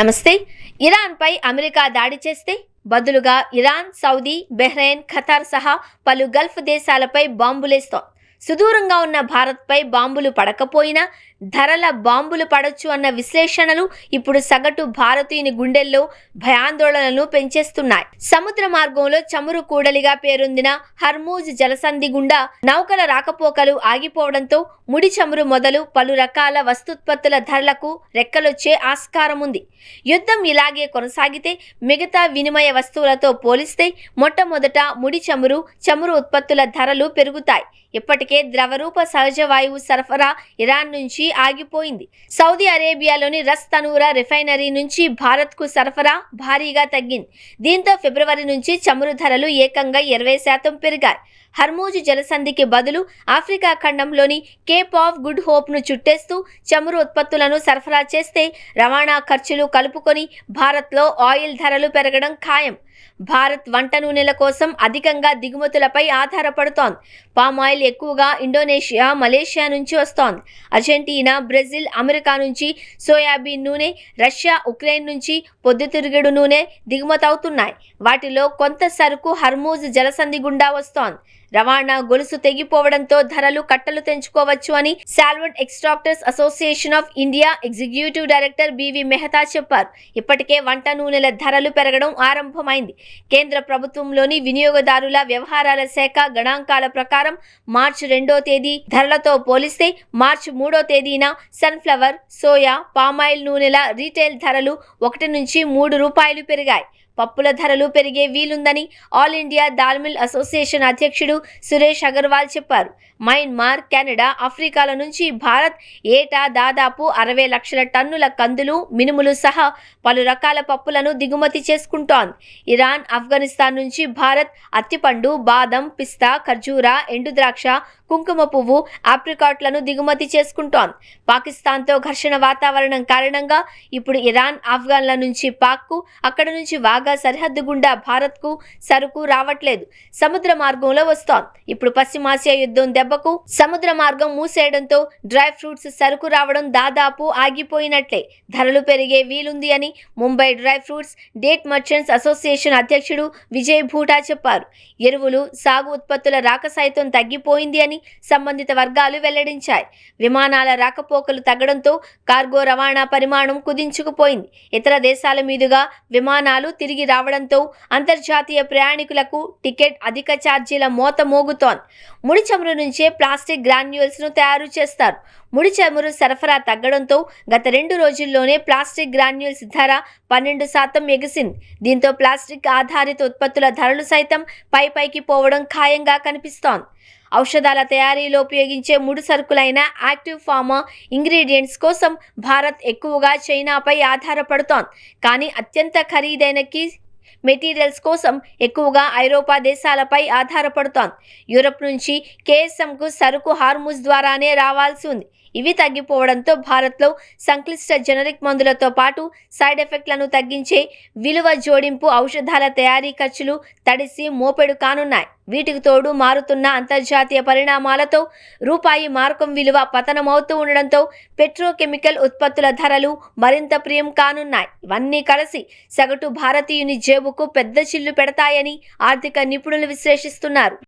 నమస్తే. ఇరాన్పై అమెరికా దాడి చేస్తే బదులుగా ఇరాన్, సౌదీ, బహ్రెయిన్, ఖతార్ సహా పలు గల్ఫ్ దేశాలపై బాంబులేస్తోంది. సుదూరంగా ఉన్న భారత్పై బాంబులు పడకపోయినా ధరల బాంబులు పడొచ్చు అన్న విశ్లేషణలు ఇప్పుడు సగటు భారతీయుని గుండెల్లో భయాందోళనలు పెంచేస్తున్నాయి. సముద్ర మార్గంలో చమురు కూడలిగా పేరొందిన హర్మూజ్ జలసంధి గుండా నౌకల రాకపోకలు ఆగిపోవడంతో ముడి చమురు మొదలు పలు రకాల వస్తుత్పత్తుల ధరలకు రెక్కలొచ్చే ఆస్కారం ఉంది. యుద్ధం ఇలాగే కొనసాగితే మిగతా వినిమయ వస్తువులతో పోలిస్తే మొట్టమొదట ముడి చమురు ఉత్పత్తుల ధరలు పెరుగుతాయి. ఇప్పటికే ద్రవరూప సహజ వాయువు సరఫరా ఇరాన్ నుంచి ఆగిపోయింది. సౌదీ అరేబియాలోని రస్ తనూరా రిఫైనరీ నుంచి భారత్కు సరఫరా భారీగా తగ్గింది. దీంతో ఫిబ్రవరి నుంచి చమురు ధరలు ఏకంగా 20% పెరిగాయి. హర్మూజ్ జలసంధికి బదులు ఆఫ్రికా ఖండంలోని కేప్ ఆఫ్ గుడ్ హోప్ను చుట్టేస్తూ చమురు ఉత్పత్తులను సరఫరా చేస్తే రవాణా ఖర్చులు కలుపుకొని భారత్లో ఆయిల్ ధరలు పెరగడం ఖాయం. భారత్ వంట నూనెల కోసం అధికంగా దిగుమతులపై ఆధారపడుతోంది. పామాయిల్ ఎక్కువగా ఇండోనేషియా, మలేషియా నుంచి వస్తోంది. అర్జెంటీనా, బ్రెజిల్, అమెరికా నుంచి సోయాబీన్ నూనె, రష్యా, ఉక్రెయిన్ నుంచి పొద్దుతిరుగుడు నూనె దిగుమతవుతున్నాయి. వాటిలో కొంత సరుకు హర్మూజ్ జలసంధి గుండా వస్తోంది. రవాణా గొలుసు తెగిపోవడంతో ధరలు కట్టలు తెంచుకోవచ్చు అని solvent extractors association of India executive director B V Mehta చెప్పారు. ఇప్పటికే వంట నూనెల ధరలు పెరగడం ఆరంభమైంది. కేంద్ర ప్రభుత్వంలోని వినియోగదారుల వ్యవహారాల శాఖ గణాంకాల ప్రకారం మార్చి 2వ తేదీ ధరలతో పోలిస్తే మార్చి 3వ తేదీన సన్ఫ్లవర్, సోయా, పామాయిల్ నూనెల రీటైల్ ధరలు 1 నుంచి 3 రూపాయలు పెరిగాయి. పప్పుల ధరలు పెరిగే వీలుందని All India Dal Mill Association అధ్యక్షుడు సురేష్ అగర్వాల్ చెప్పారు. మయన్మార్, కెనడా, ఆఫ్రికాల నుంచి భారత్ ఏటా దాదాపు 60 లక్షల టన్నుల కందులు, మినుములు సహా పలు రకాల పప్పులను దిగుమతి చేసుకుంటోంది. ఇరాన్, ఆఫ్ఘనిస్తాన్ నుంచి భారత్ అత్తిపండు, బాదం, పిస్తా, ఖర్జూరా, ఎండుద్రాక్ష, కుంకుమ పువ్వు, ఆప్రికాట్లను దిగుమతి చేసుకుంటోంది. పాకిస్తాన్తో ఘర్షణ వాతావరణం కారణంగా ఇప్పుడు ఇరాన్, ఆఫ్ఘన్ల నుంచి పాక్కు, అక్కడ నుంచి వాగా సరిహద్దు గుండా భారత్కు సరుకు రావట్లేదు. సముద్ర మార్గంలో వస్తోంది. ఇప్పుడు పశ్చిమాసియా యుద్ధం దెబ్బకు సముద్ర మార్గం మూసేయడంతో డ్రై ఫ్రూట్స్ సరుకు రావడం దాదాపు ఆగిపోయినట్లే. ధరలు పెరిగే వీలుంది అని Mumbai dry fruits date merchants association అధ్యక్షుడు విజయ్ భూటా చెప్పారు. ఎరువులు, సాగు ఉత్పత్తుల రాక సైతం తగ్గిపోయింది అని సంబంధిత వర్గాలు వెల్లడించాయి. విమానాల రాకపోకలు తగ్గడంతో కార్గో రవాణా పరిమాణం కుదించుకుపోయింది. ఇతర దేశాల మీదుగా విమానాలు తిరిగి రావడంతో అంతర్జాతీయ ప్రయాణికులకు టికెట్ అధిక ఛార్జీల మోత మోగుతోంది. ముడి చమురు నుంచే ప్లాస్టిక్ గ్రాన్యూల్స్ను తయారు చేస్తారు. ముడి చమురు సరఫరా తగ్గడంతో గత 2 రోజుల్లోనే ప్లాస్టిక్ గ్రాన్యూల్స్ ధర 12% ఎగిసింది. దీంతో ప్లాస్టిక్ ఆధారిత ఉత్పత్తుల ధరలు సైతం పైకి పోవడం ఖాయంగా కనిపిస్తోంది. ఔషధాల తయారీలో ఉపయోగించే ముడి సరుకులైన యాక్టివ్ ఫార్మా ఇంగ్రీడియంట్స్ కోసం భారత్ ఎక్కువగా చైనాపై ఆధారపడుతోంది. కానీ అత్యంత ఖరీదైన కీ మెటీరియల్స్ కోసం ఎక్కువగా ఐరోపా దేశాలపై ఆధారపడుతోంది. యూరప్ నుంచి కేఎస్ఎంకు సరుకు హార్ముజ్ ద్వారానే రావాల్సి ఉంది. ఇవి తగ్గిపోవడంతో భారత్లో సంక్లిష్ట జనరిక్ మందులతో పాటు సైడ్ ఎఫెక్ట్లను తగ్గించే విలువ జోడింపు ఔషధాల తయారీ ఖర్చులు తడిసి మోపెడు కానున్నాయి. వీటికి తోడు మారుతున్న అంతర్జాతీయ పరిణామాలతో రూపాయి మారకం విలువ పతనమవుతూ ఉండడంతో పెట్రోకెమికల్ ఉత్పత్తుల ధరలు మరింత ప్రియం కానున్నాయి. ఇవన్నీ కలిసి సగటు భారతీయుని జేబుకు పెద్ద చిల్లు పెడతాయని ఆర్థిక నిపుణులు విశ్లేషిస్తున్నారు.